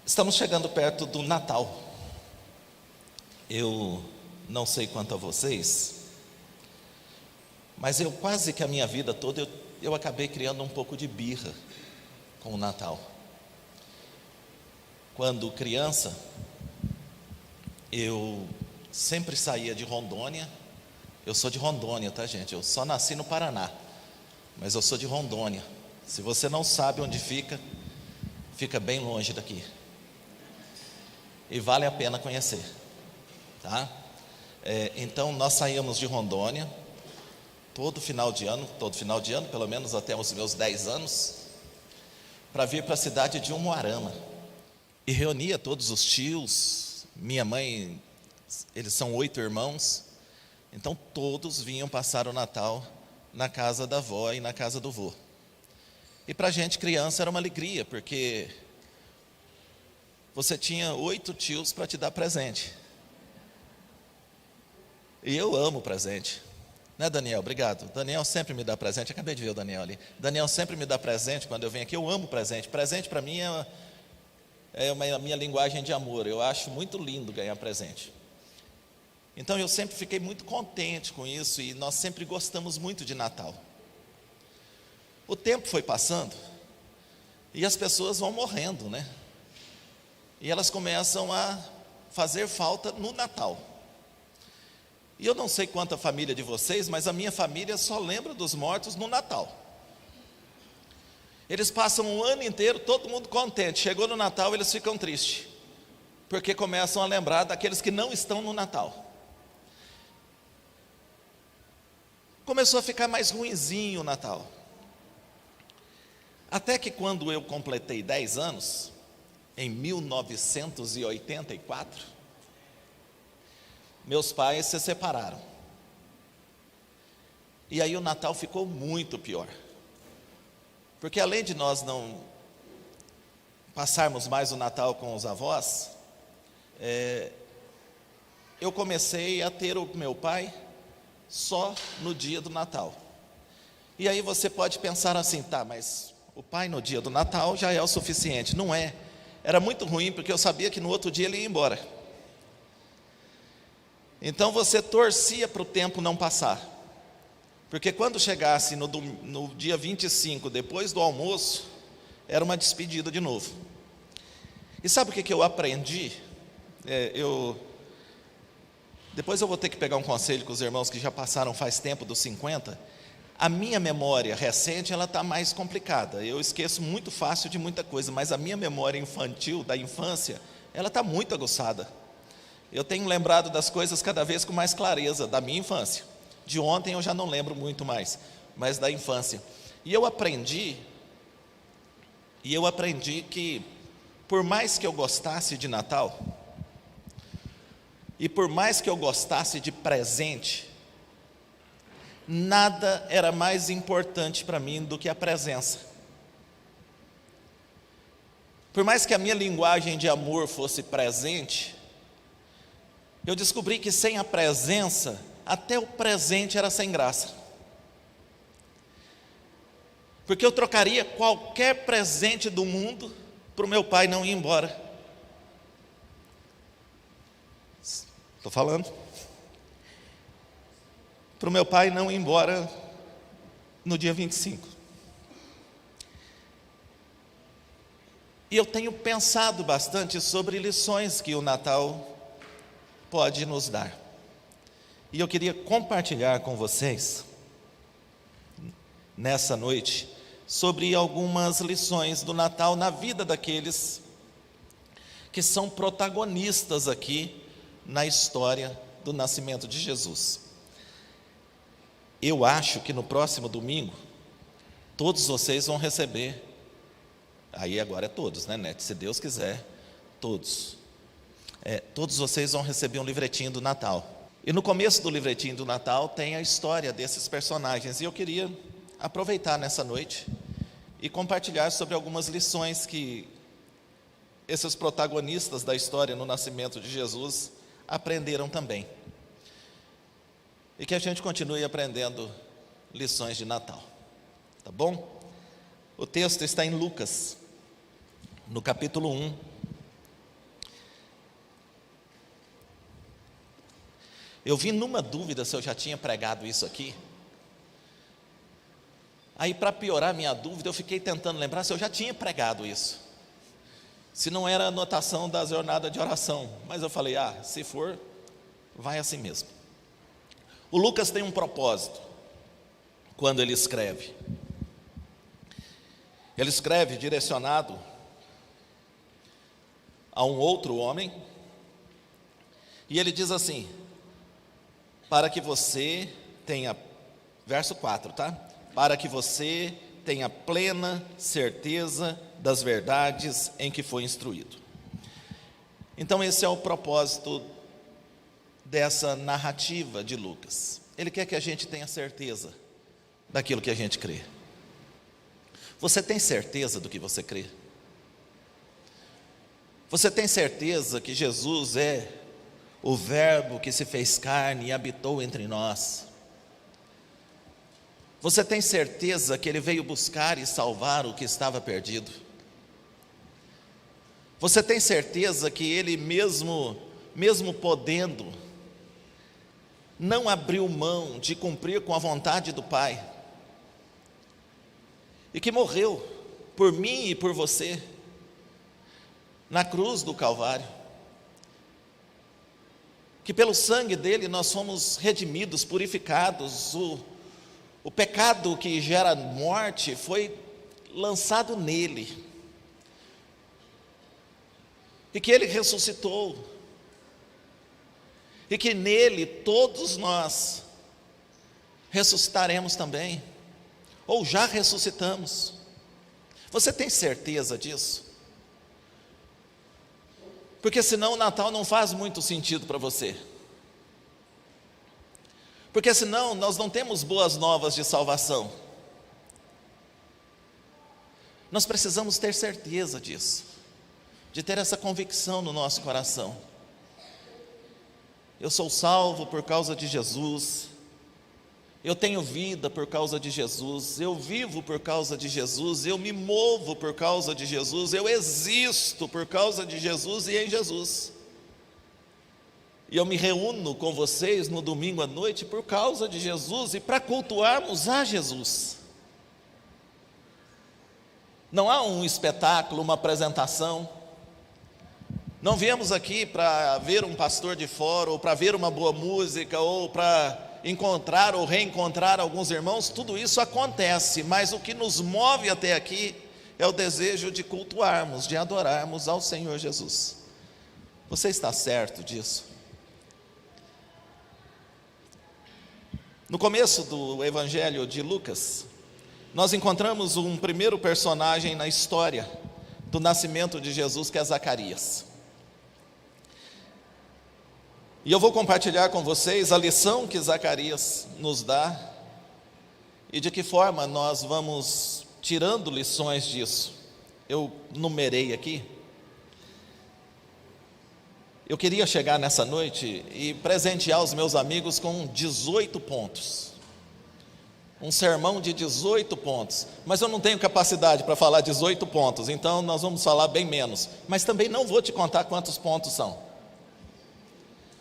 Estamos chegando perto do Natal. Eu não sei quanto a vocês, mas eu quase que a minha vida toda eu acabei criando um pouco de birra com o Natal. Quando criança, eu sempre saía de Rondônia. Eu sou de Rondônia, tá, gente? Eu só nasci no Paraná, mas eu sou de Rondônia. Se você não sabe onde fica, fica bem longe daqui. E vale a pena conhecer, tá? Então nós saíamos de Rondônia todo final de ano, pelo menos até os meus 10 anos, para vir para a cidade de Umuarama. E reunia todos os tios, minha mãe, eles são 8 irmãos, então todos vinham passar o Natal na casa da avó e na casa do vô. E para a gente criança era uma alegria, porque você tinha 8 tios para te dar presente. E eu amo presente. Né, Daniel? Obrigado. Daniel sempre me dá presente. Acabei de ver o Daniel ali. Daniel sempre me dá presente quando eu venho aqui. Eu amo presente. Presente para mim é a minha linguagem de amor. Eu acho muito lindo ganhar presente. Então eu sempre fiquei muito contente com isso e nós sempre gostamos muito de Natal. O tempo foi passando e as pessoas vão morrendo, né? E elas começam a fazer falta no Natal. E eu não sei quanto a família de vocês, mas a minha família só lembra dos mortos no Natal. Eles passam um ano inteiro, todo mundo contente. Chegou no Natal, eles ficam tristes, porque começam a lembrar daqueles que não estão no Natal. Começou a ficar mais ruinzinho o Natal. Até que quando eu completei 10 anos, em 1984, meus pais se separaram. E aí o Natal ficou muito pior. Porque além de nós não passarmos mais o Natal com os avós, eu comecei a ter o meu pai só no dia do Natal. E aí você pode pensar assim, tá, mas o pai no dia do Natal já é o suficiente. Não é. Era muito ruim, porque eu sabia que no outro dia ele ia embora. Então você torcia para o tempo não passar, porque quando chegasse no dia 25, depois do almoço, era uma despedida de novo. E sabe o que eu aprendi? Depois eu vou ter que pegar um conselho com os irmãos que já passaram faz tempo dos 50. A minha memória recente, ela está mais complicada. Eu esqueço muito fácil de muita coisa, mas a minha memória infantil, da infância, ela está muito aguçada. Eu tenho lembrado das coisas cada vez com mais clareza, da minha infância. De ontem eu já não lembro muito mais, mas da infância. E eu aprendi que, por mais que eu gostasse de Natal, e por mais que eu gostasse de presente, nada era mais importante para mim do que a presença. Por mais que a minha linguagem de amor fosse presente, eu descobri que sem a presença, até o presente era sem graça. Porque eu trocaria qualquer presente do mundo para o meu pai não ir embora. Estou falando. Para o meu pai não ir embora no dia 25. E eu tenho pensado bastante sobre lições que o Natal pode nos dar. E eu queria compartilhar com vocês, nessa noite, sobre algumas lições do Natal na vida daqueles que são protagonistas aqui na história do nascimento de Jesus. Eu acho que no próximo domingo, todos vocês vão receber, aí agora é todos, né, Neto? Se Deus quiser, todos vocês vão receber um livretinho do Natal. E no começo do livretinho do Natal tem a história desses personagens. E eu queria aproveitar nessa noite e compartilhar sobre algumas lições que esses protagonistas da história no nascimento de Jesus aprenderam também. E que a gente continue aprendendo lições de Natal. Tá bom? O texto está em Lucas, no capítulo 1, Eu vim numa dúvida se eu já tinha pregado isso aqui. Aí, para piorar minha dúvida, eu fiquei tentando lembrar se eu já tinha pregado isso. Se não era anotação da jornada de oração. Mas eu falei, se for, vai assim mesmo. O Lucas tem um propósito quando ele escreve. Ele escreve direcionado a um outro homem, e ele diz assim: para que você tenha, verso 4, tá? Para que você tenha plena certeza das verdades em que foi instruído. Então esse é o propósito dessa narrativa de Lucas. Ele quer que a gente tenha certeza daquilo que a gente crê. Você tem certeza do que você crê? Você tem certeza que Jesus é o Verbo que se fez carne e habitou entre nós? Você tem certeza que Ele veio buscar e salvar o que estava perdido? Você tem certeza que Ele mesmo podendo, não abriu mão de cumprir com a vontade do Pai, e que morreu por mim e por você, na cruz do Calvário, que pelo sangue dele nós fomos redimidos, purificados, o pecado que gera morte foi lançado nele, e que ele ressuscitou, e que nele todos nós ressuscitaremos também, ou já ressuscitamos. Você tem certeza disso? Porque senão o Natal não faz muito sentido para você. Porque senão nós não temos boas novas de salvação. Nós precisamos ter certeza disso, de ter essa convicção no nosso coração. Eu sou salvo por causa de Jesus, eu tenho vida por causa de Jesus, eu vivo por causa de Jesus, eu me movo por causa de Jesus, eu existo por causa de Jesus e em Jesus. E eu me reúno com vocês no domingo à noite por causa de Jesus e para cultuarmos a Jesus. Não há um espetáculo, uma apresentação. Não viemos aqui para ver um pastor de fora, ou para ver uma boa música, ou para encontrar ou reencontrar alguns irmãos. Tudo isso acontece, mas o que nos move até aqui é o desejo de cultuarmos, de adorarmos ao Senhor Jesus. Você está certo disso? No começo do Evangelho de Lucas, nós encontramos um primeiro personagem na história do nascimento de Jesus, que é Zacarias. E eu vou compartilhar com vocês a lição que Zacarias nos dá e de que forma nós vamos tirando lições disso. Eu numerei aqui. Eu queria chegar nessa noite e presentear os meus amigos com 18 pontos. Um sermão de 18 pontos. Mas eu não tenho capacidade para falar 18 pontos, então nós vamos falar bem menos. Mas também não vou te contar quantos pontos são,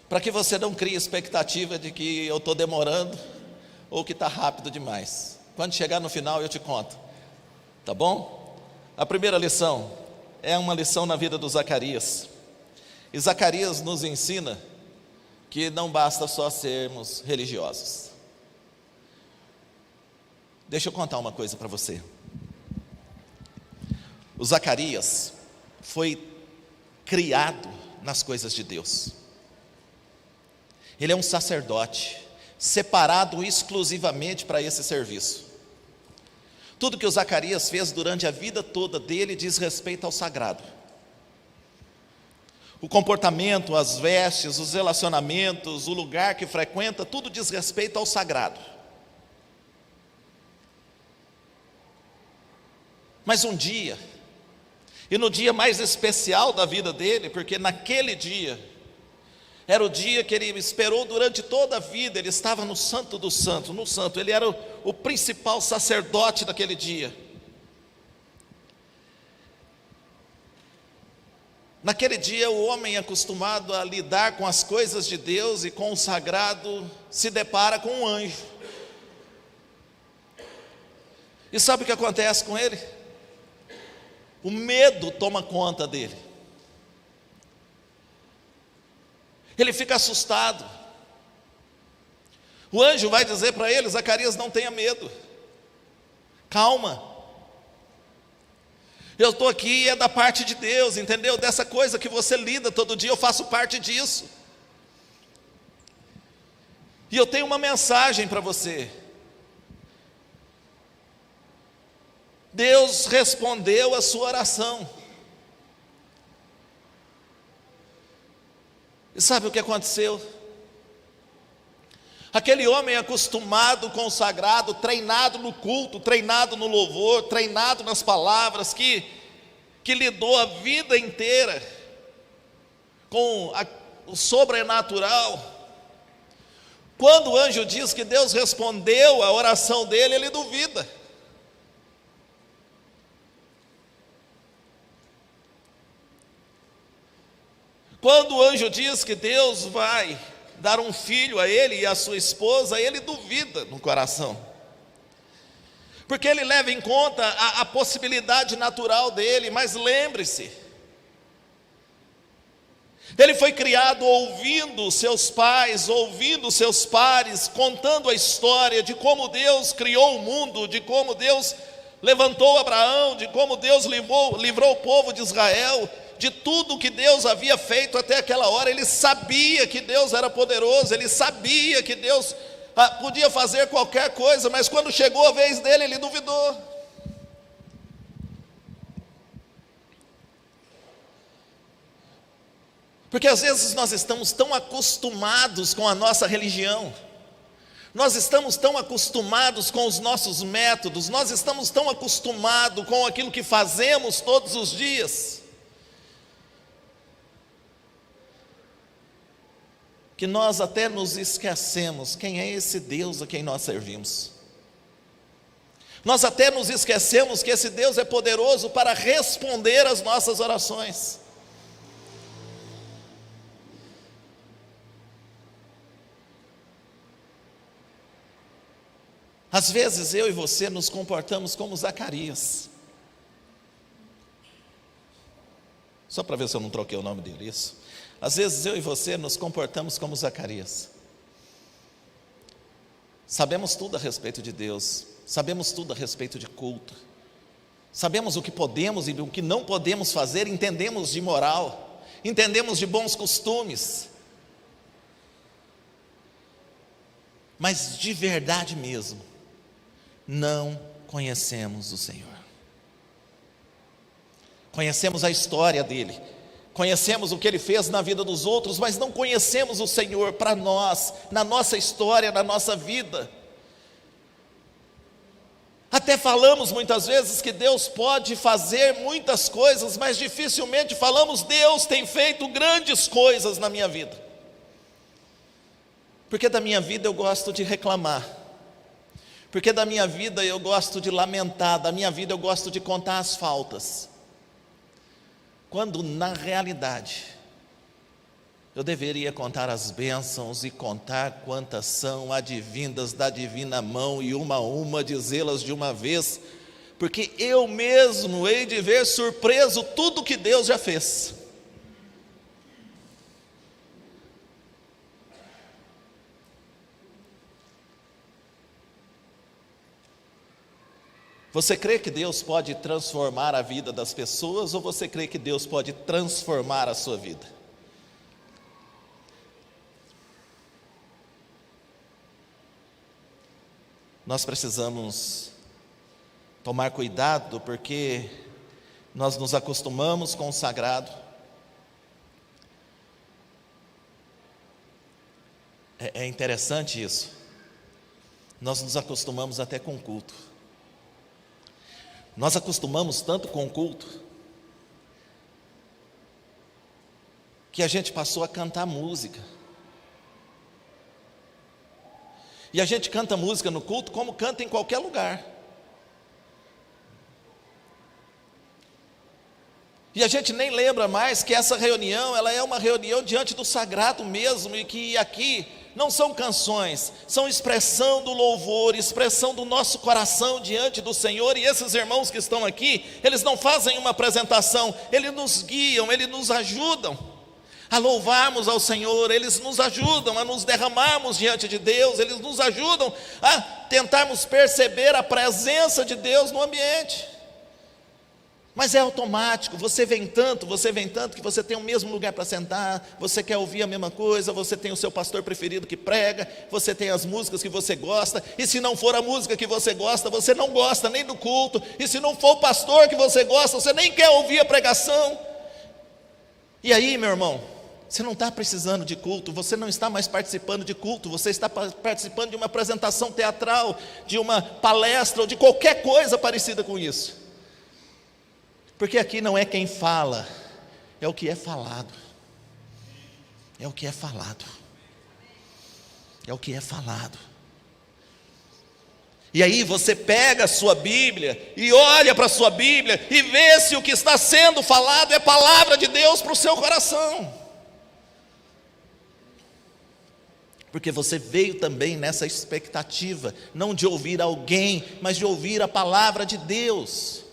para que você não crie expectativa de que eu estou demorando ou que está rápido demais. Quando chegar no final eu te conto, tá bom? A primeira lição é uma lição na vida do Zacarias. E Zacarias nos ensina que não basta só sermos religiosos. Deixa eu contar uma coisa para você. O Zacarias foi criado nas coisas de Deus. Ele é um sacerdote, separado exclusivamente para esse serviço. Tudo que o Zacarias fez durante a vida toda dele diz respeito ao sagrado. O comportamento, as vestes, os relacionamentos, o lugar que frequenta, tudo diz respeito ao sagrado. Mas um dia, e no dia mais especial da vida dele, porque naquele dia era o dia que ele esperou durante toda a vida, ele estava no Santo do Santo, no Santo, ele era o principal sacerdote daquele dia. Naquele dia, o homem acostumado a lidar com as coisas de Deus e com o sagrado, se depara com um anjo. E sabe o que acontece com ele? O medo toma conta dele. Ele fica assustado. O anjo vai dizer para ele: Zacarias, não tenha medo, calma, eu estou aqui e é da parte de Deus, entendeu? Dessa coisa que você lida todo dia, eu faço parte disso. E eu tenho uma mensagem para você. Deus respondeu a sua oração. E sabe o que aconteceu? Aquele homem acostumado com o sagrado, treinado no culto, treinado no louvor, treinado nas palavras, que lidou a vida inteira com o sobrenatural. Quando o anjo diz que Deus respondeu a oração dele, ele duvida. Quando o anjo diz que Deus vai dar um filho a ele e a sua esposa, ele duvida no coração, porque ele leva em conta a possibilidade natural dele. Mas lembre-se, ele foi criado ouvindo seus pais, ouvindo seus pares, contando a história de como Deus criou o mundo, de como Deus levantou Abraão, de como Deus livrou o povo de Israel, de tudo que Deus havia feito até aquela hora. Ele sabia que Deus era poderoso, ele sabia que Deus podia fazer qualquer coisa, mas quando chegou a vez dele, ele duvidou. Porque às vezes nós estamos tão acostumados com a nossa religião, nós estamos tão acostumados com os nossos métodos, nós estamos tão acostumados com aquilo que fazemos todos os dias, que nós até nos esquecemos quem é esse Deus a quem nós servimos. Nós até nos esquecemos que esse Deus é poderoso para responder às nossas orações. Às vezes eu e você nos comportamos como Zacarias. Só para ver se eu não troquei o nome dele, isso. Às vezes eu e você nos comportamos como Zacarias. Sabemos tudo a respeito de Deus, sabemos tudo a respeito de culto, sabemos o que podemos e o que não podemos fazer, entendemos de moral, entendemos de bons costumes, mas de verdade mesmo, não conhecemos o Senhor. Conhecemos a história dele, conhecemos o que ele fez na vida dos outros, mas não conhecemos o Senhor para nós, na nossa história, na nossa vida. Até falamos muitas vezes que Deus pode fazer muitas coisas, mas dificilmente falamos: Deus tem feito grandes coisas na minha vida. Porque da minha vida eu gosto de reclamar, porque da minha vida eu gosto de lamentar, da minha vida eu gosto de contar as faltas, quando na realidade eu deveria contar as bênçãos e contar quantas são advindas da divina mão, e uma a uma dizê-las de uma vez, porque eu mesmo hei de ver surpreso tudo que Deus já fez. Você crê que Deus pode transformar a vida das pessoas, ou você crê que Deus pode transformar a sua vida? Nós precisamos tomar cuidado, porque nós nos acostumamos com o sagrado. É interessante isso. Nós nos acostumamos até com o culto. Nós acostumamos tanto com o culto, que a gente passou a cantar música. E a gente canta música no culto como canta em qualquer lugar. E a gente nem lembra mais que essa reunião, ela é uma reunião diante do sagrado mesmo, e que aqui não são canções, são expressão do louvor, expressão do nosso coração diante do Senhor. E esses irmãos que estão aqui, eles não fazem uma apresentação, eles nos guiam, eles nos ajudam a louvarmos ao Senhor, eles nos ajudam a nos derramarmos diante de Deus, eles nos ajudam a tentarmos perceber a presença de Deus no ambiente. Mas é automático, você vem tanto que você tem o mesmo lugar para sentar, você quer ouvir a mesma coisa, você tem o seu pastor preferido que prega, você tem as músicas que você gosta, e se não for a música que você gosta, você não gosta nem do culto, e se não for o pastor que você gosta, você nem quer ouvir a pregação. E aí, meu irmão, você não está precisando de culto, você não está mais participando de culto, você está participando de uma apresentação teatral, de uma palestra, ou de qualquer coisa parecida com isso. Porque aqui não é quem fala, é o que é falado. É o que é falado. É o que é falado. E aí você pega a sua Bíblia e olha para a sua Bíblia e vê se o que está sendo falado é palavra de Deus para o seu coração. Porque você veio também nessa expectativa, não de ouvir alguém, mas de ouvir a palavra de Deus.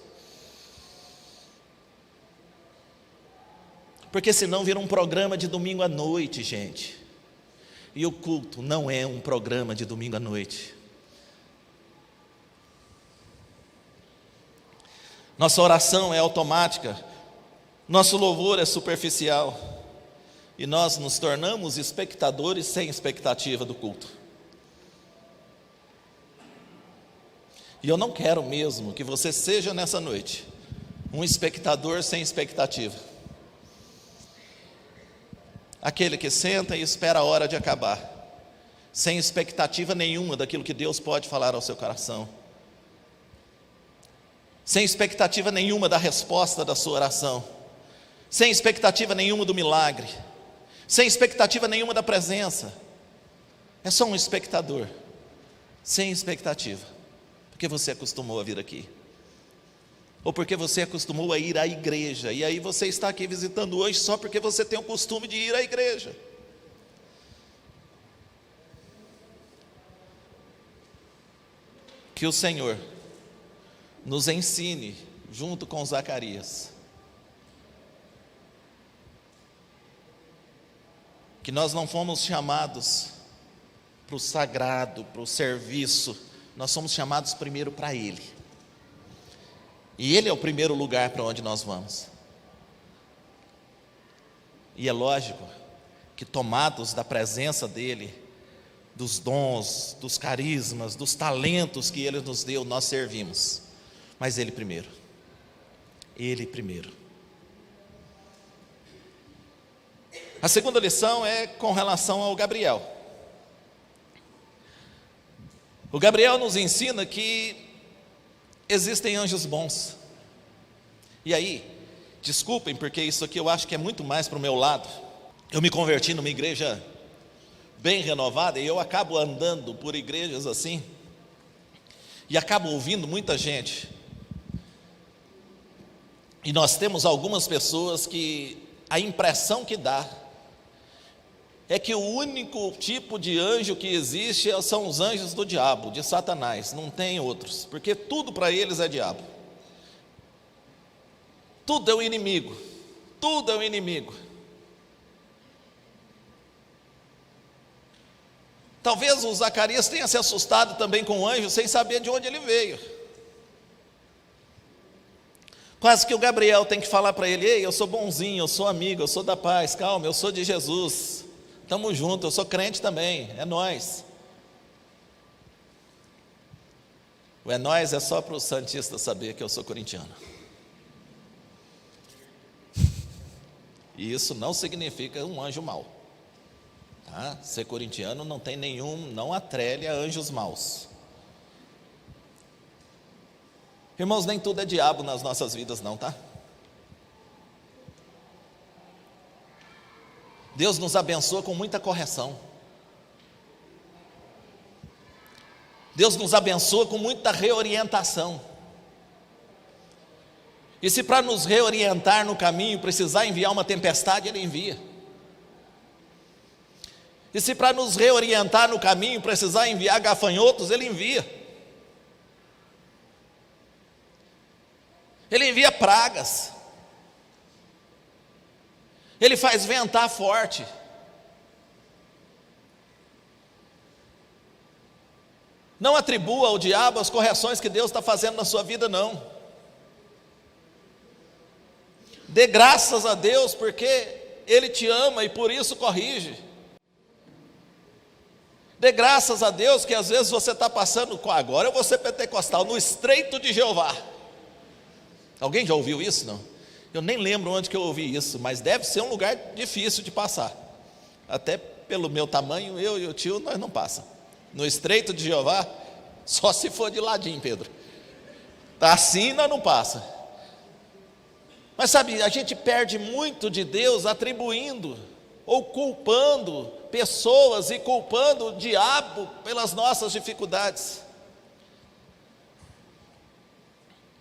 Porque senão vira um programa de domingo à noite, gente. E o culto não é um programa de domingo à noite. Nossa oração é automática, nosso louvor é superficial, e nós nos tornamos espectadores sem expectativa do culto. E eu não quero mesmo que você seja nessa noite um espectador sem expectativa. Aquele que senta e espera a hora de acabar, sem expectativa nenhuma daquilo que Deus pode falar ao seu coração, sem expectativa nenhuma da resposta da sua oração, sem expectativa nenhuma do milagre, sem expectativa nenhuma da presença. É só um espectador, sem expectativa, porque você acostumou a vir aqui, ou porque você acostumou a ir à igreja, e aí você está aqui visitando hoje só porque você tem o costume de ir à igreja. Que o Senhor nos ensine, junto com Zacarias, que nós não fomos chamados para o sagrado, para o serviço, nós somos chamados primeiro para Ele. E Ele é o primeiro lugar para onde nós vamos. E é lógico que, tomados da presença dEle, dos dons, dos carismas, dos talentos que Ele nos deu, nós servimos. Mas Ele primeiro. Ele primeiro. A segunda lição é com relação ao Gabriel. O Gabriel nos ensina que existem anjos bons. E aí, desculpem, porque isso aqui eu acho que é muito mais para o meu lado. Eu me converti numa igreja bem renovada, e eu acabo andando por igrejas assim, e acabo ouvindo muita gente. E nós temos algumas pessoas que a impressão que dá é que o único tipo de anjo que existe são os anjos do diabo, de Satanás, não tem outros, porque tudo para eles é diabo, tudo é o inimigo, tudo é o inimigo. Talvez o Zacarias tenha se assustado também com o anjo, sem saber de onde ele veio. Quase que o Gabriel tem que falar para ele: ei, eu sou bonzinho, eu sou amigo, eu sou da paz, calma, eu sou de Jesus, estamos juntos, eu sou crente também, é nós. O é nós é só para o santista saber que eu sou corintiano. E isso não significa um anjo mau, tá? Ser corintiano não tem nenhum, não atrelha a anjos maus. Irmãos, nem tudo é diabo nas nossas vidas não, tá? Deus nos abençoa com muita correção. Deus nos abençoa com muita reorientação. E se para nos reorientar no caminho precisar enviar uma tempestade, Ele envia. E se para nos reorientar no caminho precisar enviar gafanhotos, Ele envia. Ele envia pragas. Ele faz ventar forte. Não atribua ao diabo as correções que Deus está fazendo na sua vida, não. Dê graças a Deus porque Ele te ama e por isso corrige. Dê graças a Deus que às vezes você está passando, agora eu vou ser pentecostal, no estreito de Jeová. Alguém já ouviu isso? Não? Eu nem lembro onde que eu ouvi isso, mas deve ser um lugar difícil de passar. Até pelo meu tamanho, eu e o tio, nós não passamos. No estreito de Jeová, só se for de ladinho, Pedro. Tá assim, nós não passa. Mas sabe, a gente perde muito de Deus atribuindo ou culpando pessoas e culpando o diabo pelas nossas dificuldades.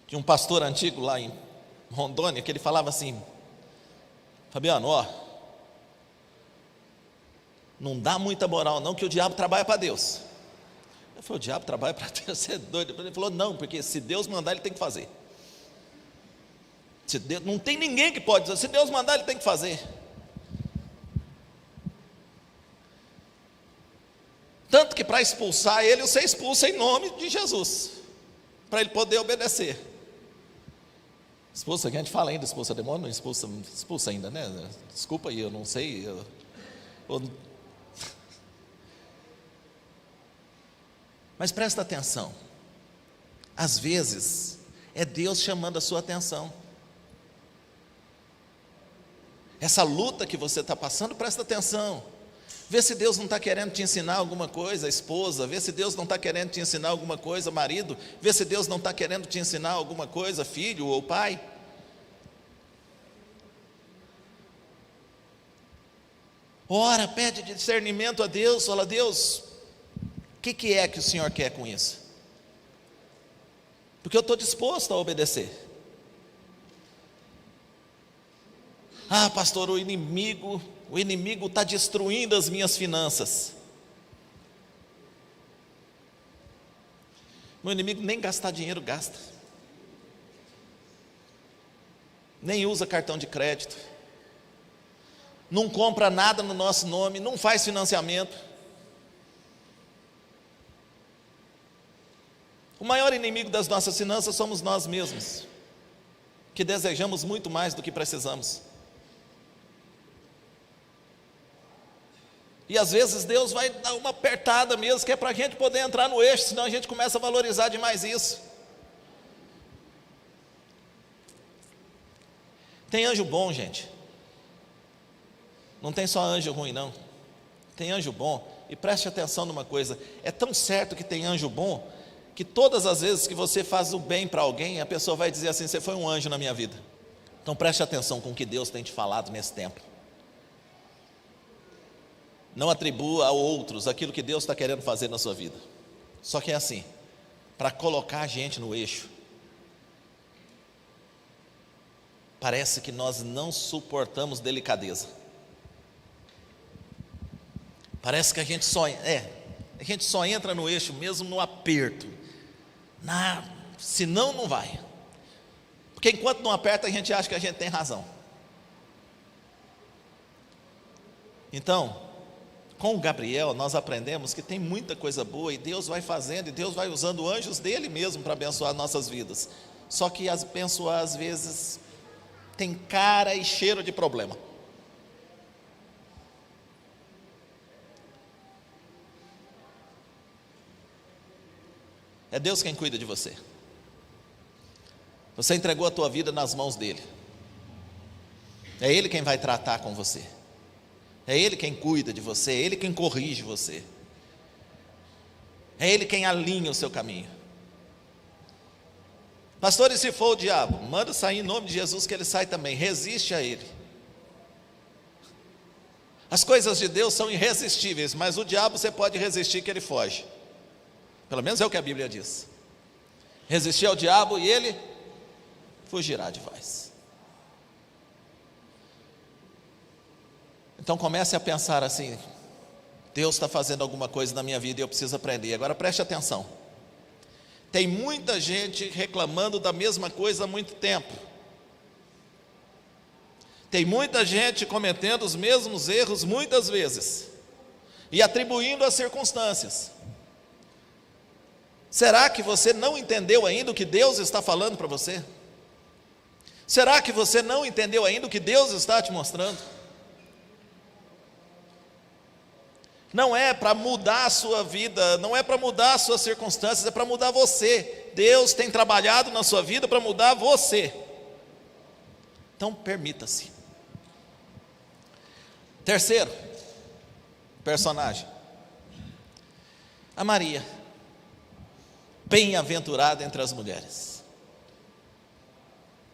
Tinha um pastor antigo lá em Rondônia que ele falava assim: Fabiano, ó, não dá muita moral não, que o diabo trabalha para Deus. Eu falei: o diabo trabalha para Deus? Você é doido? Ele falou: não, porque se Deus mandar, ele tem que fazer. Se Deus, não tem ninguém que pode dizer, se Deus mandar, ele tem que fazer. Tanto que para expulsar ele, você expulsa em nome de Jesus, para ele poder obedecer. Expulsa, que a gente fala ainda, expulsa demônio, não expulsa ainda, né? Desculpa aí, eu não sei. Mas presta atenção, às vezes é Deus chamando a sua atenção. Essa luta que você está passando, presta atenção. Vê se Deus não está querendo te ensinar alguma coisa, esposa. Vê se Deus não está querendo te ensinar alguma coisa, marido. Vê se Deus não está querendo te ensinar alguma coisa, filho ou pai. Ora, pede discernimento a Deus. Fala: Deus, o que é que o Senhor quer com isso? Porque eu estou disposto a obedecer. Ah, pastor, o inimigo está destruindo as minhas finanças. Meu inimigo nem gastar dinheiro gasta, nem usa cartão de crédito, não compra nada no nosso nome, não faz financiamento. O maior inimigo das nossas finanças somos nós mesmos, que desejamos muito mais do que precisamos. E às vezes Deus vai dar uma apertada mesmo, que é para a gente poder entrar no eixo, senão a gente começa a valorizar demais isso. Tem anjo bom, gente. Não tem só anjo ruim, não. Tem anjo bom. E preste atenção numa coisa: é tão certo que tem anjo bom, que todas as vezes que você faz o bem para alguém, a pessoa vai dizer assim: você foi um anjo na minha vida. Então preste atenção com o que Deus tem te falado nesse tempo. Não atribua a outros aquilo que Deus está querendo fazer na sua vida. Só que é assim, para colocar a gente no eixo, parece que nós não suportamos delicadeza. Parece que a gente só entra no eixo mesmo no aperto. Senão não vai. Porque enquanto não aperta, a gente acha que a gente tem razão. Então, com o Gabriel, nós aprendemos que tem muita coisa boa, e Deus vai fazendo, e Deus vai usando anjos dele mesmo para abençoar nossas vidas. Só que abençoar às vezes tem cara e cheiro de problema. É Deus quem cuida de você. Você entregou a tua vida nas mãos dele. É Ele quem vai tratar com você. É Ele quem cuida de você, é Ele quem corrige você, é Ele quem alinha o seu caminho. Pastor, e se for o diabo? Manda sair em nome de Jesus, que ele sai também. Resiste a ele. As coisas de Deus são irresistíveis, mas o diabo você pode resistir, que ele foge. Pelo menos é o que a Bíblia diz. Resistir ao diabo e ele fugirá de vós. Então comece a pensar assim: Deus está fazendo alguma coisa na minha vida e eu preciso aprender. Agora preste atenção. Tem muita gente reclamando da mesma coisa há muito tempo. Tem muita gente cometendo os mesmos erros muitas vezes e atribuindo às circunstâncias. Será que você não entendeu ainda o que Deus está falando para você? Será que você não entendeu ainda o que Deus está te mostrando? Não é para mudar a sua vida, não é para mudar as suas circunstâncias, é para mudar você. Deus tem trabalhado na sua vida para mudar você. Então permita-se. Terceiro personagem, a Maria, bem-aventurada entre as mulheres.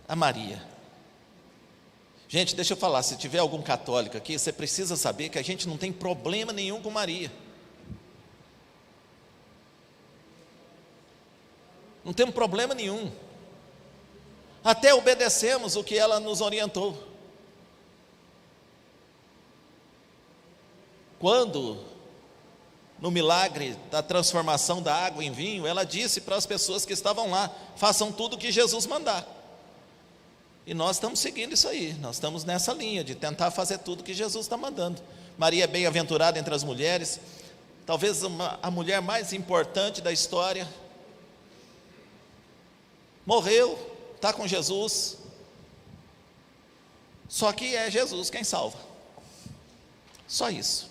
A Maria. Gente, deixa eu falar, se tiver algum católico aqui, você precisa saber que a gente não tem problema nenhum com Maria. Não temos problema nenhum. Até obedecemos o que ela nos orientou. Quando, no milagre da transformação da água em vinho, ela disse para as pessoas que estavam lá: façam tudo o que Jesus mandar. E nós estamos seguindo isso aí, nós estamos nessa linha de tentar fazer tudo que Jesus está mandando. Maria é bem-aventurada entre as mulheres, talvez a mulher mais importante da história. Morreu, está com Jesus, só que é Jesus quem salva. Só isso.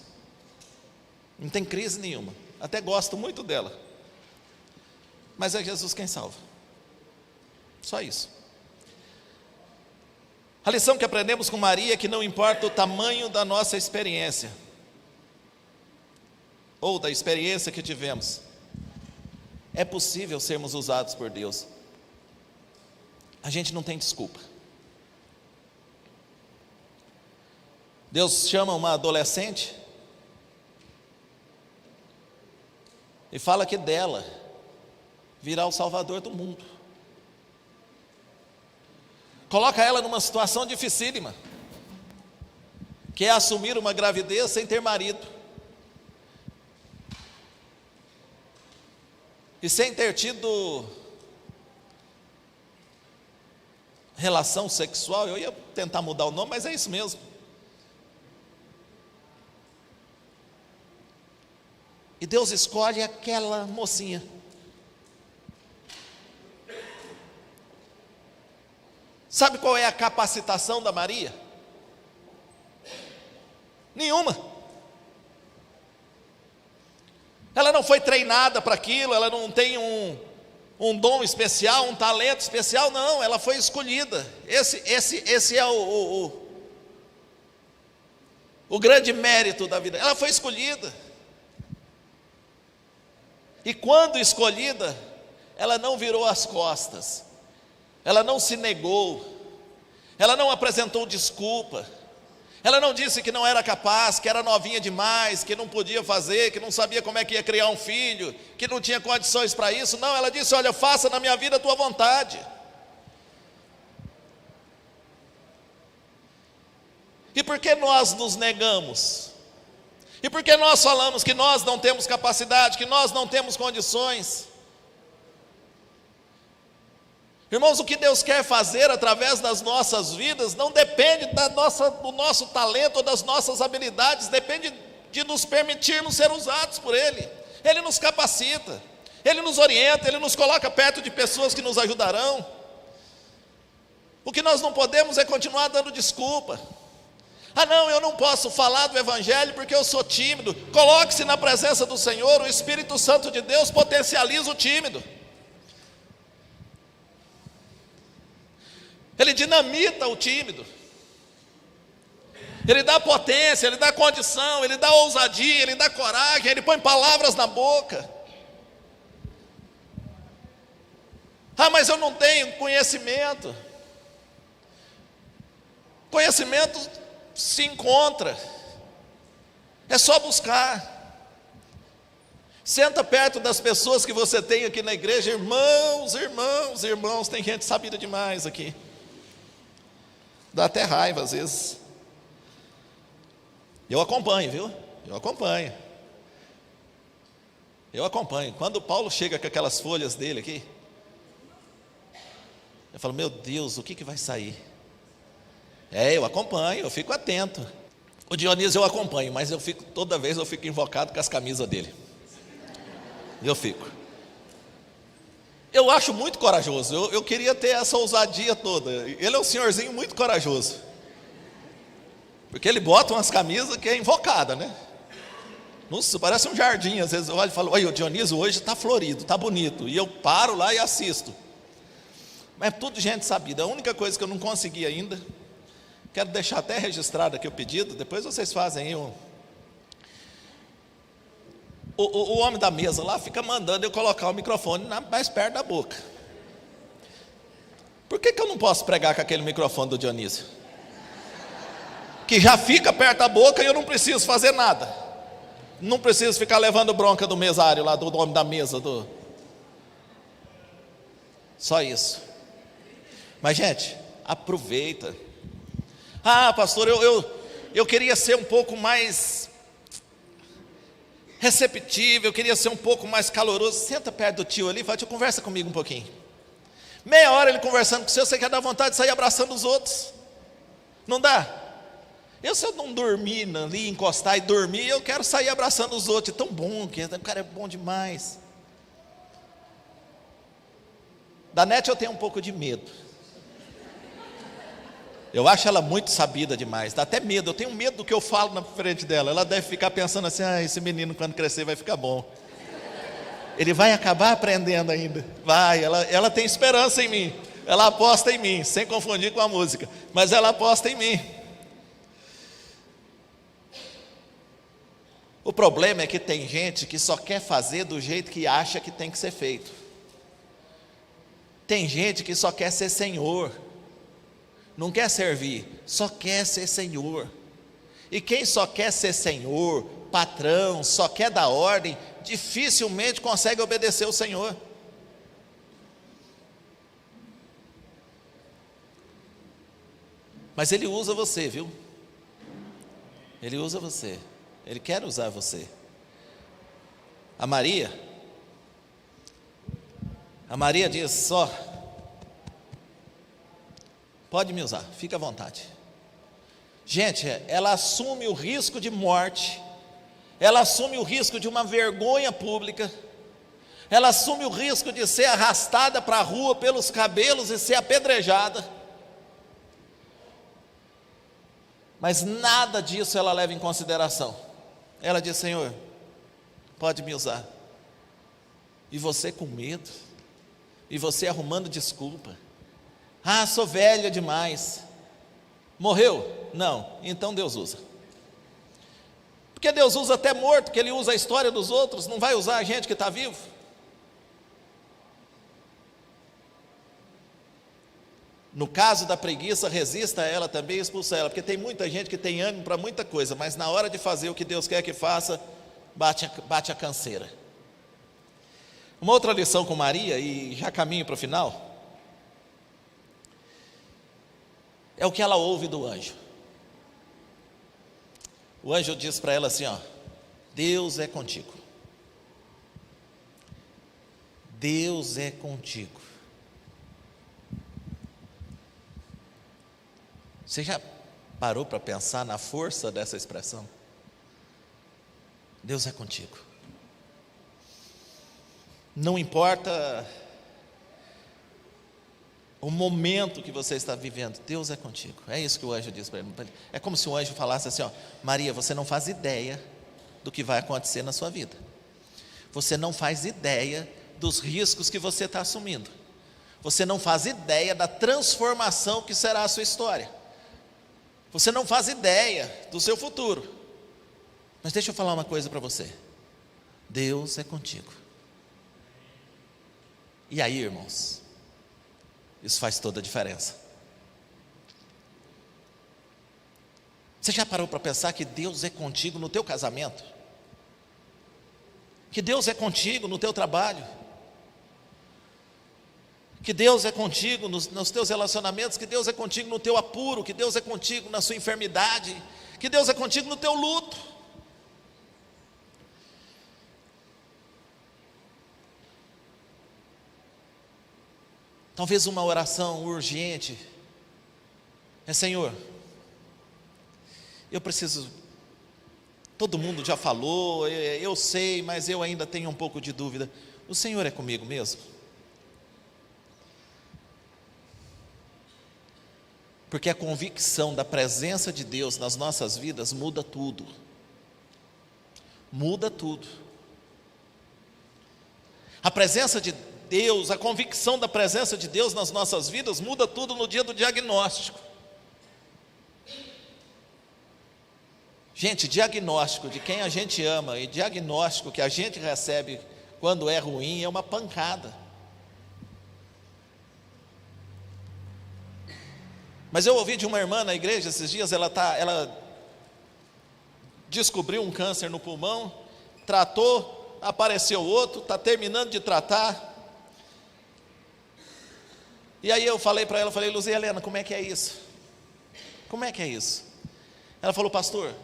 Não tem crise nenhuma, até gosto muito dela, mas é Jesus quem salva. Só isso. A lição que aprendemos com Maria é que não importa o tamanho da nossa experiência, ou da experiência que tivemos, é possível sermos usados por Deus. A gente não tem desculpa. Deus chama uma adolescente e fala que dela virá o Salvador do mundo. Coloca ela numa situação dificílima, que é assumir uma gravidez sem ter marido, e sem ter tido relação sexual. Eu ia tentar mudar o nome, mas é isso mesmo. E Deus escolhe aquela mocinha. Sabe qual é a capacitação da Maria? Nenhuma. Ela não foi treinada para aquilo, ela não tem um dom especial, um talento especial, não, ela foi escolhida. Esse é o grande mérito da vida. Ela foi escolhida. E quando escolhida, ela não virou as costas, ela não se negou, ela não apresentou desculpa, ela não disse que não era capaz, que era novinha demais, que não podia fazer, que não sabia como é que ia criar um filho, que não tinha condições para isso. Não, ela disse: olha, faça na minha vida a tua vontade. E por que nós nos negamos? E por que nós falamos que nós não temos capacidade, que nós não temos condições? Irmãos, o que Deus quer fazer através das nossas vidas não depende do nosso talento ou das nossas habilidades, depende de nos permitirmos ser usados por Ele. Ele nos capacita, Ele nos orienta, Ele nos coloca perto de pessoas que nos ajudarão. O que nós não podemos é continuar dando desculpa. Ah não, eu não posso falar do Evangelho porque eu sou tímido. Coloque-se na presença do Senhor, o Espírito Santo de Deus potencializa o tímido. Ele dinamita o tímido. Ele dá potência, Ele dá condição, Ele dá ousadia, Ele dá coragem, Ele põe palavras na boca. Ah, mas eu não tenho conhecimento. Conhecimento se encontra, é só buscar. Senta perto das pessoas que você tem aqui na igreja, irmãos, irmãos, irmãos, tem gente sabida demais aqui. Dá até raiva às vezes. Eu acompanho, viu? Eu acompanho. Quando Paulo chega com aquelas folhas dele aqui, eu falo, meu Deus, o que vai sair? Eu acompanho, eu fico atento. O Dionísio eu acompanho, mas toda vez eu fico invocado com as camisas dele. Eu acho muito corajoso, eu queria ter essa ousadia toda. Ele é um senhorzinho muito corajoso, porque ele bota umas camisas que é invocada, né? Nossa, parece um jardim. Às vezes eu olho e falo, olha, o Dionísio hoje está florido, está bonito, e eu paro lá e assisto. Mas é tudo gente sabida. A única coisa que eu não consegui ainda, quero deixar até registrado aqui o pedido, depois vocês fazem aí o homem da mesa lá fica mandando eu colocar o microfone mais perto da boca. Por que eu não posso pregar com aquele microfone do Dionísio? Que já fica perto da boca e eu não preciso fazer nada. Não preciso ficar levando bronca do mesário lá, do homem da mesa. Só isso. Mas gente, aproveita. Ah, pastor, eu queria ser um pouco mais receptivo, eu queria ser um pouco mais caloroso. Senta perto do tio ali, conversa comigo um pouquinho. Meia hora ele conversando com você quer dar vontade de sair abraçando os outros. Não dá? Se eu não dormir ali, encostar e dormir, eu quero sair abraçando os outros. É tão bom, o cara é bom demais. Da Nete eu tenho um pouco de medo. Eu acho ela muito sabida demais, dá até medo. Eu tenho medo do que eu falo na frente dela. Ela deve ficar pensando assim, esse menino quando crescer vai ficar bom. Ele vai acabar aprendendo ainda. Vai, ela tem esperança em mim. Ela aposta em mim, sem confundir com a música. Mas ela aposta em mim. O problema é que tem gente que só quer fazer do jeito que acha que tem que ser feito. Tem gente que só quer ser senhor. Não quer servir, só quer ser senhor. E quem só quer ser senhor, patrão, só quer dar ordem, dificilmente consegue obedecer o Senhor. Mas Ele usa você, viu? Ele usa você. Ele quer usar você. A Maria diz só, pode me usar, fica à vontade. Gente, ela assume o risco de morte, ela assume o risco de uma vergonha pública, ela assume o risco de ser arrastada para a rua pelos cabelos e ser apedrejada, mas nada disso ela leva em consideração. Ela diz, Senhor, pode me usar. E você com medo, e você arrumando desculpa. Sou velha demais. Morreu? Não, então Deus usa. Porque Deus usa até morto, que Ele usa a história dos outros, não vai usar a gente que está vivo? No caso da preguiça, resista a ela também, expulsa ela, porque tem muita gente que tem ânimo para muita coisa, mas na hora de fazer o que Deus quer que faça, bate a canseira. Uma outra lição com Maria, e já caminho para o final, é o que ela ouve do anjo. O anjo diz para ela assim, Deus é contigo. Deus é contigo. Você já parou para pensar na força dessa expressão? Deus é contigo. Não importa o momento que você está vivendo, Deus é contigo. É isso que o anjo diz para ele. É como se o anjo falasse assim, Maria, você não faz ideia do que vai acontecer na sua vida. Você não faz ideia dos riscos que você está assumindo. Você não faz ideia da transformação que será a sua história. Você não faz ideia do seu futuro. Mas deixa eu falar uma coisa para você. Deus é contigo. E aí, irmãos, isso faz toda a diferença. Você já parou para pensar que Deus é contigo no teu casamento? que Deus é contigo no teu trabalho, que Deus é contigo nos teus relacionamentos, que Deus é contigo no teu apuro, que Deus é contigo na sua enfermidade, que Deus é contigo no teu luto. Talvez uma oração urgente é: Senhor, eu preciso, todo mundo já falou, eu sei, mas eu ainda tenho um pouco de dúvida. O Senhor é comigo mesmo? Porque a convicção da presença de Deus nas nossas vidas muda tudo. Muda tudo. A presença de Deus, a convicção da presença de Deus nas nossas vidas muda tudo no dia do diagnóstico. Gente, diagnóstico de quem a gente ama e diagnóstico que a gente recebe quando é ruim é uma pancada. Mas eu ouvi de uma irmã na igreja esses dias, ela descobriu um câncer no pulmão, tratou, apareceu outro, está terminando de tratar. E aí eu falei para ela, Luzia Helena, como é que é isso? Como é que é isso? Ela falou: pastor,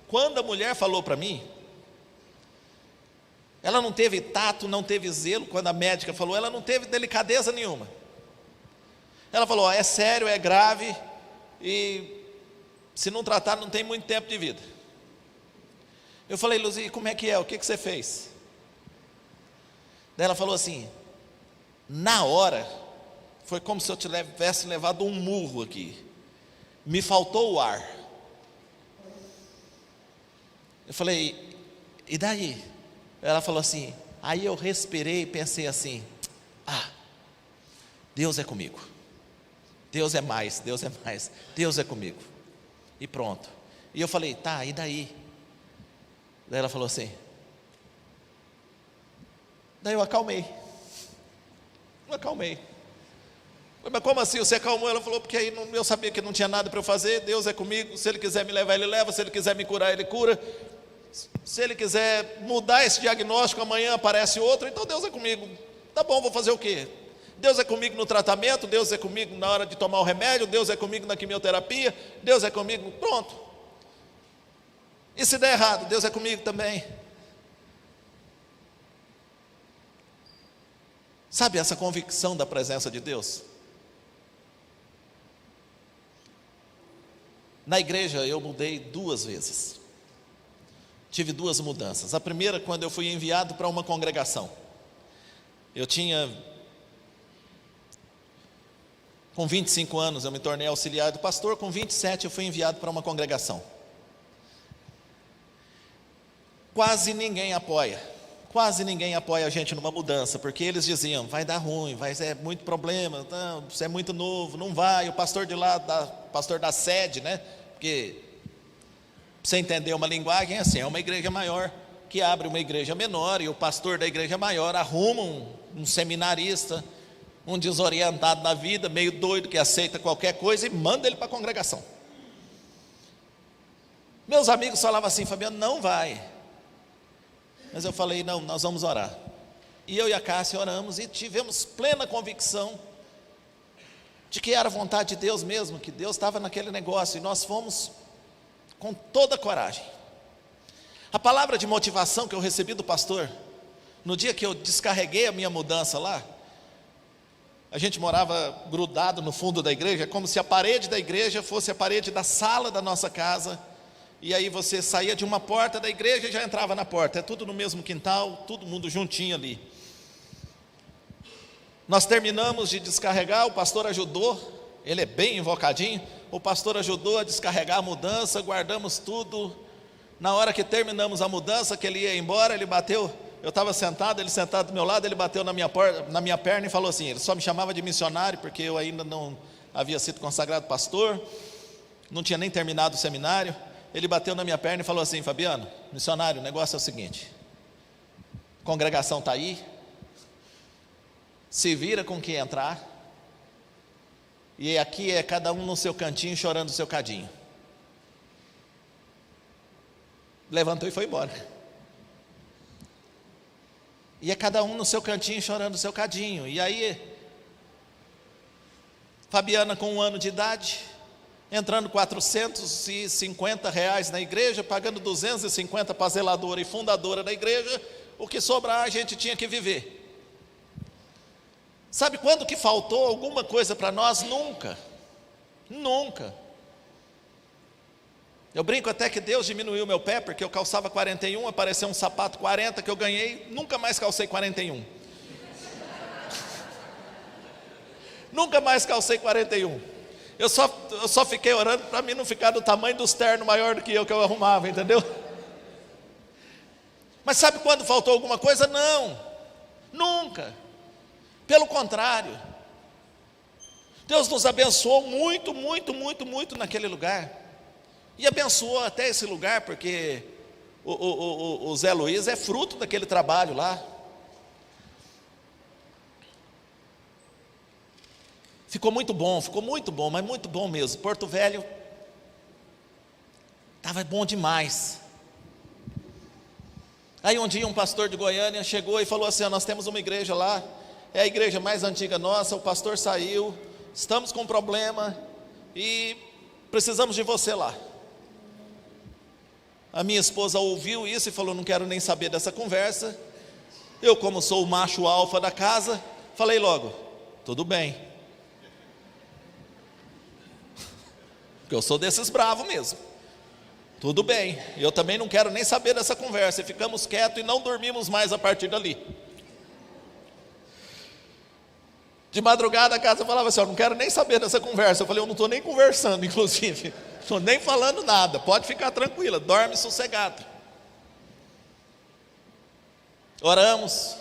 quando a mulher falou para mim, ela não teve tato, não teve zelo. Quando a médica falou, ela não teve delicadeza nenhuma. Ela falou: é sério, é grave, e se não tratar não tem muito tempo de vida. Eu falei: Luzia, como é que é? O que você fez? Daí ela falou assim: na hora, foi como se eu tivesse levado um murro aqui, me faltou o ar. Eu falei: e daí? Ela falou assim: aí eu respirei e pensei assim: Deus é comigo, Deus é mais, Deus é mais, Deus é comigo, e pronto. E eu falei: tá, e daí? Daí ela falou assim, daí eu acalmei. Mas como assim você acalmou? Ela falou: porque aí eu sabia que não tinha nada para eu fazer, Deus é comigo, se Ele quiser me levar, Ele leva, se Ele quiser me curar, Ele cura, se Ele quiser mudar esse diagnóstico, amanhã aparece outro, então Deus é comigo, tá bom, vou fazer o quê? Deus é comigo no tratamento, Deus é comigo na hora de tomar o remédio, Deus é comigo na quimioterapia, Deus é comigo, pronto. E se der errado, Deus é comigo também. Sabe essa convicção da presença de Deus? Na igreja eu mudei 2 vezes. Tive 2 mudanças. A primeira, quando eu fui enviado para uma congregação. Eu tinha, com 25 anos eu me tornei auxiliar do pastor, com 27 eu fui enviado para uma congregação. Quase ninguém apoia a gente numa mudança, porque eles diziam: vai dar ruim, vai ser muito problema, não, você é muito novo, não vai. O pastor de lá, pastor da sede, né? Porque, para você entender uma linguagem, assim, é uma igreja maior que abre uma igreja menor, e o pastor da igreja maior arruma um seminarista, um desorientado na vida, meio doido, que aceita qualquer coisa, e manda ele para a congregação. Meus amigos falavam assim: Fabiano, não vai. Mas eu falei: não, nós vamos orar. E eu e a Cássia oramos e tivemos plena convicção de que era a vontade de Deus mesmo, que Deus estava naquele negócio, e nós fomos com toda a coragem. A palavra de motivação que eu recebi do pastor, no dia que eu descarreguei a minha mudança lá, a gente morava grudado no fundo da igreja, como se a parede da igreja fosse a parede da sala da nossa casa. E aí você saía de uma porta da igreja e já entrava na porta, é tudo no mesmo quintal, todo mundo juntinho ali. Nós terminamos de descarregar, o pastor ajudou, ele é bem invocadinho, o pastor ajudou a descarregar a mudança, guardamos tudo. Na hora que terminamos a mudança, que ele ia embora, ele bateu, eu estava sentado, ele sentado do meu lado, ele bateu na minha perna e falou assim, ele só me chamava de missionário, porque eu ainda não havia sido consagrado pastor, não tinha nem terminado o seminário. Ele bateu na minha perna e falou assim: Fabiano, missionário, o negócio é o seguinte, a congregação está aí, se vira com quem entrar, e aqui é cada um no seu cantinho chorando o seu cadinho. Levantou e foi embora. E é cada um no seu cantinho chorando o seu cadinho. E aí, Fabiana com 1 ano de idade, entrando R$450 na igreja, pagando 250 para a zeladora e fundadora da igreja, o que sobrar a gente tinha que viver. Sabe quando que faltou alguma coisa para nós? Nunca, nunca. Eu brinco até que Deus diminuiu meu pé, porque eu calçava 41, apareceu um sapato 40 que eu ganhei, nunca mais calcei 41. Nunca mais calcei 41. Eu só fiquei orando para mim não ficar do tamanho dos ternos maior do que eu arrumava, entendeu? Mas sabe quando faltou alguma coisa? Não, nunca. Pelo contrário, Deus nos abençoou muito, muito, muito, muito naquele lugar. E abençoou até esse lugar, porque o Zé Luiz é fruto daquele trabalho lá. Ficou muito bom, mas muito bom mesmo. Porto Velho estava bom demais. Aí um dia um pastor de Goiânia chegou e falou assim: nós temos uma igreja lá, é a igreja mais antiga nossa, o pastor saiu, estamos com um problema e precisamos de você lá. A minha esposa ouviu isso e falou: não quero nem saber dessa conversa. Eu, como sou o macho alfa da casa, falei logo: tudo bem. Porque eu sou desses bravos mesmo. Tudo bem, eu também não quero nem saber dessa conversa. E ficamos quietos e não dormimos mais a partir dali. De madrugada a casa falava assim: não quero nem saber dessa conversa. Eu falei: eu não estou nem conversando, inclusive. Estou nem falando nada, pode ficar tranquila, dorme sossegado. Oramos.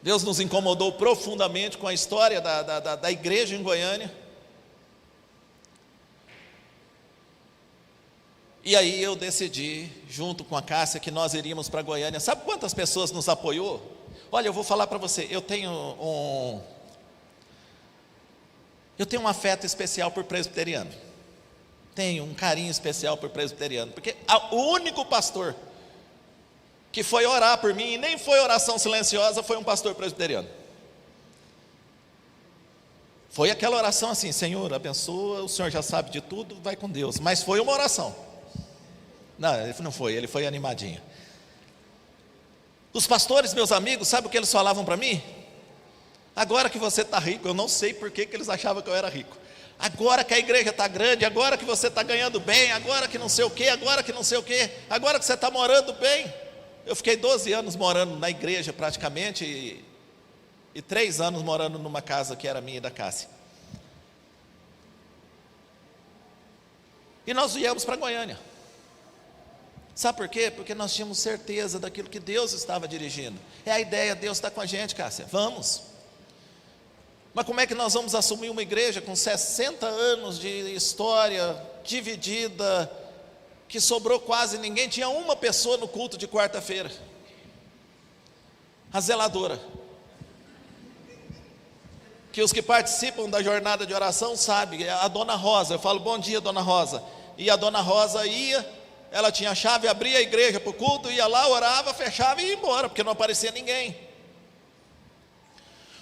Deus nos incomodou profundamente com a história da igreja em Goiânia. E aí eu decidi, junto com a Cássia, que nós iríamos para Goiânia. Sabe quantas pessoas nos apoiou? Olha, eu vou falar para você, eu tenho um afeto especial por presbiteriano. Tenho um carinho especial por presbiteriano, porque o único pastor que foi orar por mim, e nem foi oração silenciosa, foi um pastor presbiteriano. Foi aquela oração assim: Senhor, abençoa, o Senhor já sabe de tudo, vai com Deus. Mas foi uma oração. Não, não foi, ele foi animadinho. Os pastores, meus amigos, sabe o que eles falavam para mim? Agora que você está rico, eu não sei por que eles achavam que eu era rico. Agora que a igreja está grande, agora que você está ganhando bem, agora que não sei o quê, agora que não sei o quê, agora que você está morando bem. Eu fiquei 12 anos morando na igreja praticamente, e 3 anos morando numa casa que era minha e da Cássia. E nós viemos para Goiânia. Sabe por quê? Porque nós tínhamos certeza daquilo que Deus estava dirigindo. É a ideia, Deus está com a gente, Cássia, vamos. Mas como é que nós vamos assumir uma igreja com 60 anos de história, dividida, que sobrou quase ninguém? Tinha uma pessoa no culto de quarta-feira, a zeladora, que os que participam da jornada de oração sabem, a dona Rosa. Eu falo: bom dia, dona Rosa. E a dona Rosa ia, ela tinha a chave, abria a igreja para o culto, ia lá, orava, fechava e ia embora, porque não aparecia ninguém.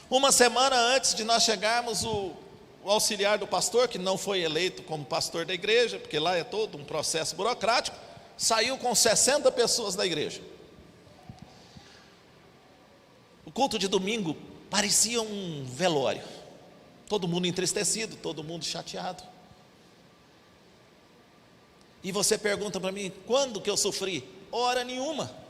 Uma semana antes de nós chegarmos, o auxiliar do pastor, que não foi eleito como pastor da igreja, porque lá é todo um processo burocrático, saiu com 60 pessoas da igreja. O culto de domingo parecia um velório, todo mundo entristecido, todo mundo chateado. E você pergunta para mim: quando que eu sofri? Hora nenhuma.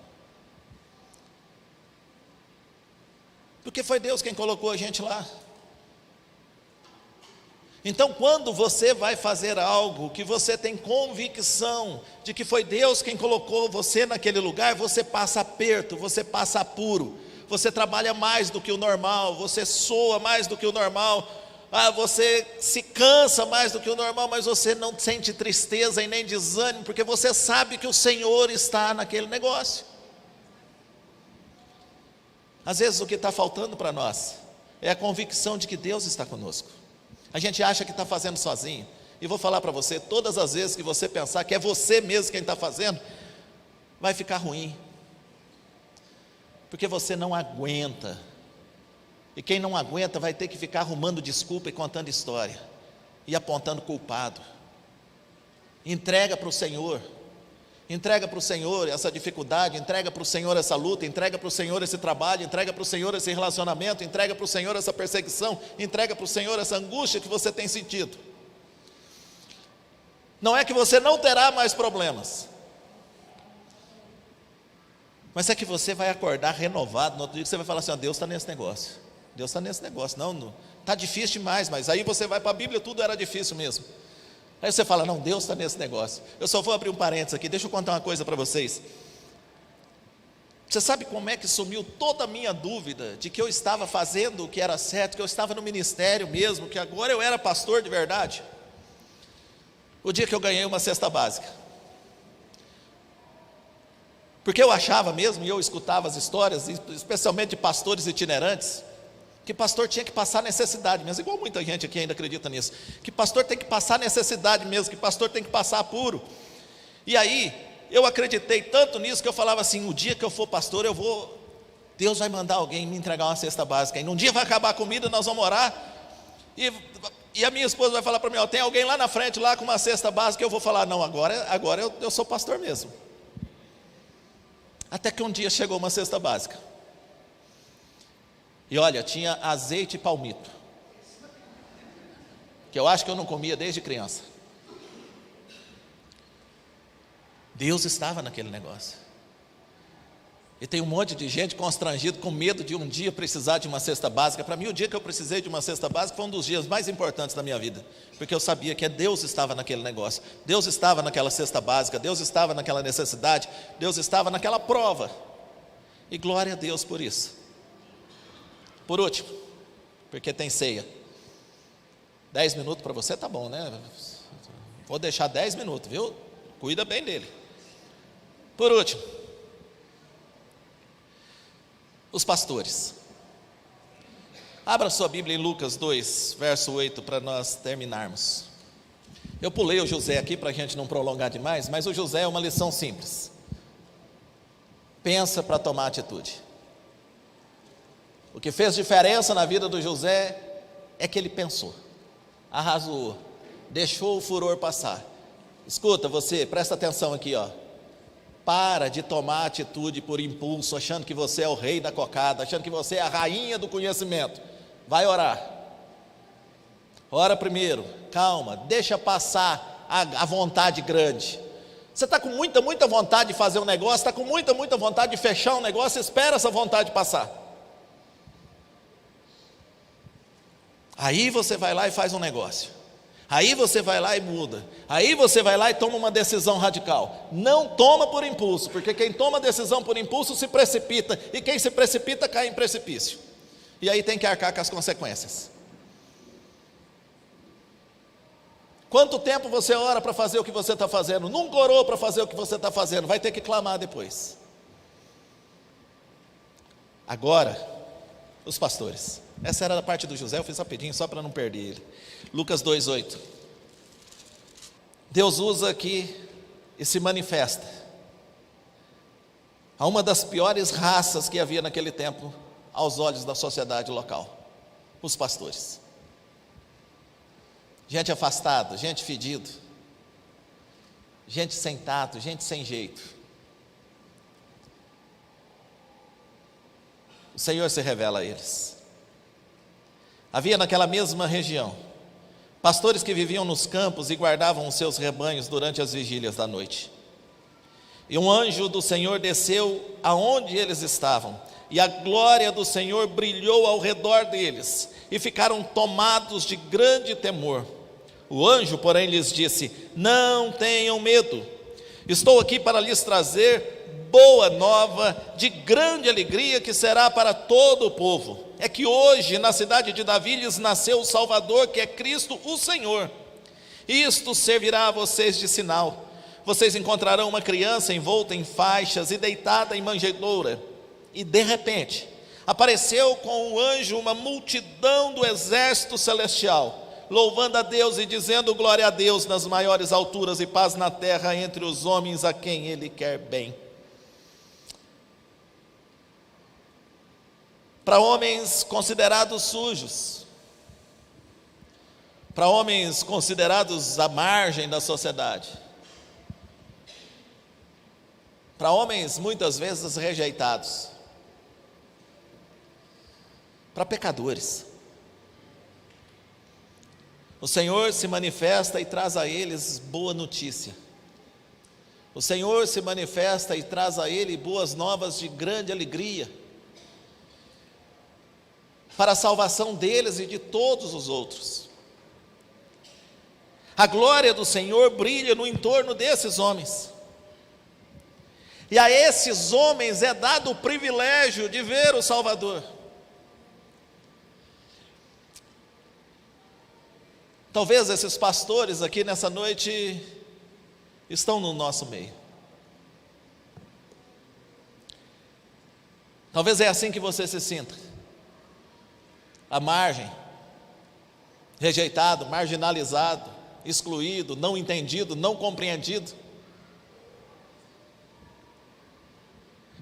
Porque foi Deus quem colocou a gente lá. Então, quando você vai fazer algo que você tem convicção de que foi Deus quem colocou você naquele lugar, você passa aperto, você passa apuro, você trabalha mais do que o normal, você soa mais do que o normal, você se cansa mais do que o normal, mas você não sente tristeza e nem desânimo, porque você sabe que o Senhor está naquele negócio. Às vezes o que está faltando para nós é a convicção de que Deus está conosco. A gente acha que está fazendo sozinho. E vou falar para você, todas as vezes que você pensar que é você mesmo quem está fazendo, vai ficar ruim. porque você não aguenta. E quem não aguenta vai ter que ficar arrumando desculpa e contando história, e apontando culpado. Entrega para o Senhor. Entrega para o Senhor essa dificuldade, entrega para o Senhor essa luta, entrega para o Senhor esse trabalho, entrega para o Senhor esse relacionamento, entrega para o Senhor essa perseguição, entrega para o Senhor essa angústia que você tem sentido. Não é que você não terá mais problemas, mas é que você vai acordar renovado no outro dia, que você vai falar assim: ó, Deus está nesse negócio, Deus está nesse negócio, não, está difícil demais, mas aí você vai para a Bíblia, tudo era difícil mesmo. Aí você fala: não, Deus está nesse negócio. Eu só vou abrir um parênteses aqui, deixa eu contar uma coisa para vocês. Você sabe como é que sumiu toda a minha dúvida de que eu estava fazendo o que era certo, que eu estava no ministério mesmo, que agora eu era pastor de verdade? O dia que eu ganhei uma cesta básica. Porque eu achava mesmo, e eu escutava as histórias, especialmente de pastores itinerantes, que pastor tinha que passar necessidade mesmo, igual muita gente aqui ainda acredita nisso, que pastor tem que passar necessidade mesmo, que pastor tem que passar apuro. E aí, eu acreditei tanto nisso, que eu falava assim: o dia que eu for pastor, Deus vai mandar alguém me entregar uma cesta básica, e num dia vai acabar a comida, nós vamos orar, e a minha esposa vai falar para mim: ó, tem alguém lá na frente, lá com uma cesta básica, eu vou falar: não, agora eu sou pastor mesmo. Até que um dia chegou uma cesta básica, e olha, tinha azeite e palmito, que eu acho que eu não comia desde criança. Deus estava naquele negócio. E tem um monte de gente constrangido, com medo de um dia precisar de uma cesta básica. Para mim, o dia que eu precisei de uma cesta básica foi um dos dias mais importantes da minha vida, porque eu sabia que Deus estava naquele negócio, Deus estava naquela cesta básica, Deus estava naquela necessidade, Deus estava naquela prova, e glória a Deus por isso. Por último, porque tem ceia, 10 minutos para você tá bom, né? Vou deixar 10 minutos, viu? Cuida bem dele. Por último, os pastores. Abra sua Bíblia em Lucas 2, verso 8, para nós terminarmos. Eu pulei o José aqui para a gente não prolongar demais, mas o José é uma lição simples. Pensa para tomar atitude. O que fez diferença na vida do José é que ele pensou, arrasou, deixou o furor passar. Escuta, você, presta atenção aqui, ó. Para de tomar atitude por impulso, achando que você é o rei da cocada, achando que você é a rainha do conhecimento. Vai orar. Ora primeiro, calma, deixa passar a vontade grande. Você está com muita vontade de fazer um negócio, está com muita vontade de fechar um negócio, espera essa vontade passar. Aí você vai lá e faz um negócio, aí você vai lá e muda, aí você vai lá e toma uma decisão radical. Não toma por impulso, porque quem toma decisão por impulso se precipita, e quem se precipita cai em precipício, e aí tem que arcar com as consequências. Quanto tempo você ora para fazer o que você está fazendo? Nunca orou para fazer o que você está fazendo, vai ter que clamar depois. Agora, os pastores. Essa era a parte do José, eu fiz rapidinho só para não perder ele. Lucas 2:8. Deus usa aqui e se manifesta a uma das piores raças que havia naquele tempo aos olhos da sociedade local: os pastores. Gente afastada, gente fedido, gente sem tato, gente sem jeito. O Senhor se revela a eles. Havia naquela mesma região pastores que viviam nos campos e guardavam os seus rebanhos durante as vigílias da noite. E um anjo do Senhor desceu aonde eles estavam, e a glória do Senhor brilhou ao redor deles, e ficaram tomados de grande temor. O anjo, porém, lhes disse: não tenham medo, estou aqui para lhes trazer boa nova de grande alegria, que será para todo o povo. É que hoje na cidade de Davi lhes nasceu o Salvador, que é Cristo o Senhor. Isto servirá a vocês de sinal: vocês encontrarão uma criança envolta em faixas e deitada em manjedoura. E de repente apareceu com o anjo uma multidão do exército celestial, louvando a Deus e dizendo: glória a Deus nas maiores alturas e paz na terra entre os homens a quem Ele quer bem. para homens considerados sujos, para homens considerados à margem da sociedade, para homens muitas vezes rejeitados, para pecadores. O Senhor se manifesta e traz a eles boa notícia. O Senhor se manifesta e traz a ele boas novas de grande alegria, para a salvação deles e de todos os outros. A glória do Senhor brilha no entorno desses homens, e a esses homens é dado o privilégio de ver o Salvador. Talvez esses pastores aqui nessa noite estão no nosso meio. Talvez é assim que você se sinta, à margem, rejeitado, marginalizado, excluído, não entendido, não compreendido.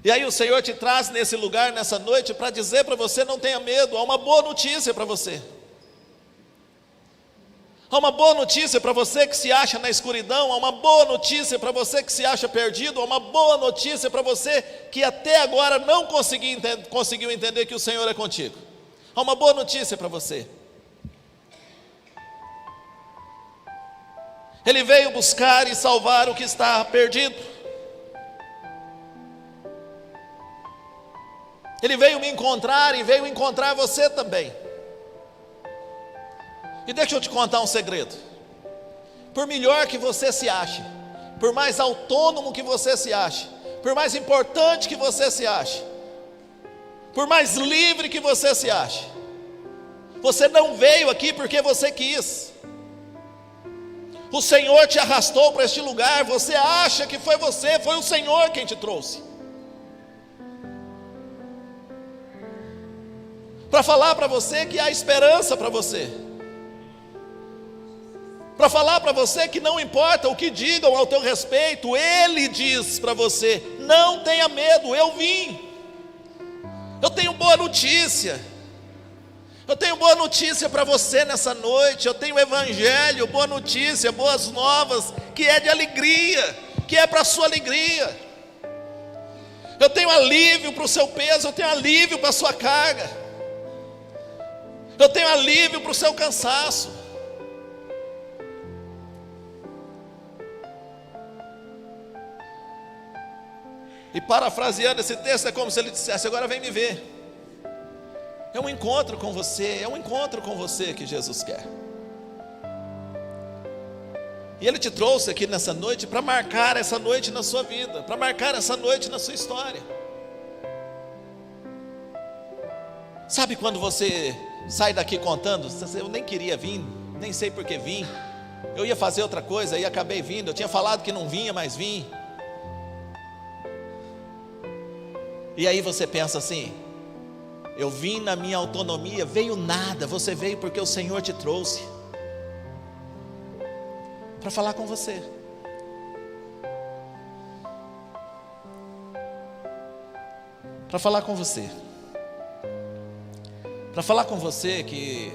E aí o Senhor te traz nesse lugar, nessa noite, para dizer para você: não tenha medo, há uma boa notícia para você. Há uma boa notícia para você que se acha na escuridão, há uma boa notícia para você que se acha perdido, há uma boa notícia para você que até agora não conseguiu entender que o Senhor é contigo. Há uma boa notícia para você. Ele veio buscar e salvar o que está perdido. Ele veio me encontrar e veio encontrar você também. E deixa eu te contar um segredo. Por melhor que você se ache, por mais autônomo que você se ache, por mais importante que você se ache, por mais livre que você se ache, você não veio aqui porque você quis. O Senhor te arrastou para este lugar. Você acha que foi você, foi o Senhor quem te trouxe, para falar para você que há esperança para você, para falar para você que não importa o que digam ao teu respeito, Ele diz para você: não tenha medo, eu vim. Eu tenho boa notícia. Eu tenho boa notícia para você nessa noite. Eu tenho evangelho, boa notícia, boas novas, que é de alegria, que é para a sua alegria. Eu tenho alívio para o seu peso, eu tenho alívio para a sua carga, eu tenho alívio para o seu cansaço. E parafraseando esse texto, é como se ele dissesse: agora vem me ver. É um encontro com você, é um encontro com você que Jesus quer. E Ele te trouxe aqui nessa noite para marcar essa noite na sua vida, para marcar essa noite na sua história. Sabe quando você sai daqui contando: eu nem queria vir, nem sei por que vim, eu ia fazer outra coisa e acabei vindo, eu tinha falado que não vinha, mas vim. E aí você pensa assim: eu vim na minha autonomia, veio nada. Você veio porque o Senhor te trouxe para falar com você. Para falar com você. Para falar com você que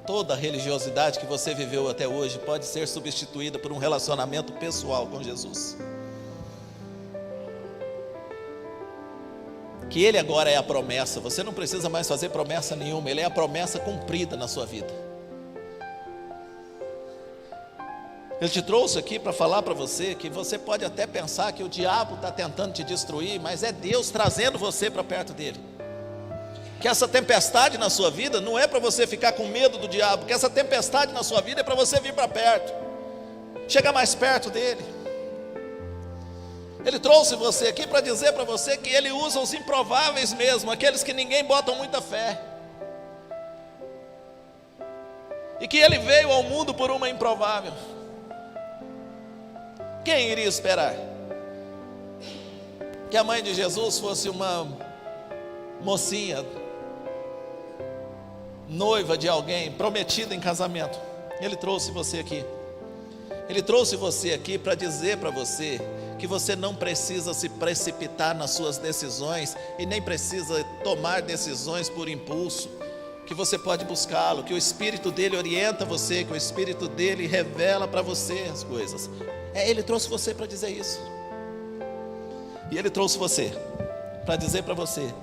toda a religiosidade que você viveu até hoje pode ser substituída por um relacionamento pessoal com Jesus. Que Ele agora é a promessa. Você não precisa mais fazer promessa nenhuma. Ele é a promessa cumprida na sua vida. Ele te trouxe aqui para falar para você que você pode até pensar que o diabo está tentando te destruir, mas é Deus trazendo você para perto dele. Que essa tempestade na sua vida não é para você ficar com medo do diabo, que essa tempestade na sua vida é para você vir para perto, chegar mais perto dele. Ele trouxe você aqui para dizer para você que Ele usa os improváveis mesmo, aqueles que ninguém bota muita fé, e que Ele veio ao mundo por uma improvável. Quem iria esperar que a mãe de Jesus fosse uma mocinha, noiva de alguém, prometida em casamento? Ele trouxe você aqui. Ele trouxe você aqui para dizer para você que você não precisa se precipitar nas suas decisões e nem precisa tomar decisões por impulso, que você pode buscá-lo, que o Espírito dele orienta você, que o Espírito dele revela para você as coisas. Ele trouxe você para dizer isso, e ele trouxe você para dizer para você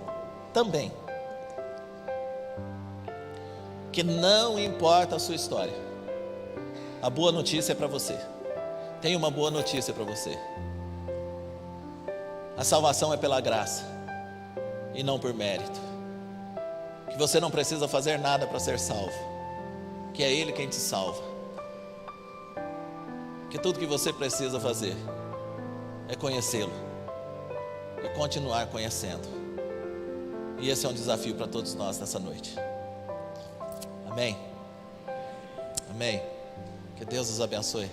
também que não importa a sua história, a boa notícia é para você. Tem uma boa notícia para você: a salvação é pela graça e não por mérito, que você não precisa fazer nada para ser salvo, que é Ele quem te salva, que tudo que você precisa fazer é conhecê-lo e continuar conhecendo. E esse é um desafio para todos nós nessa noite. Amém? Amém? Que Deus os abençoe.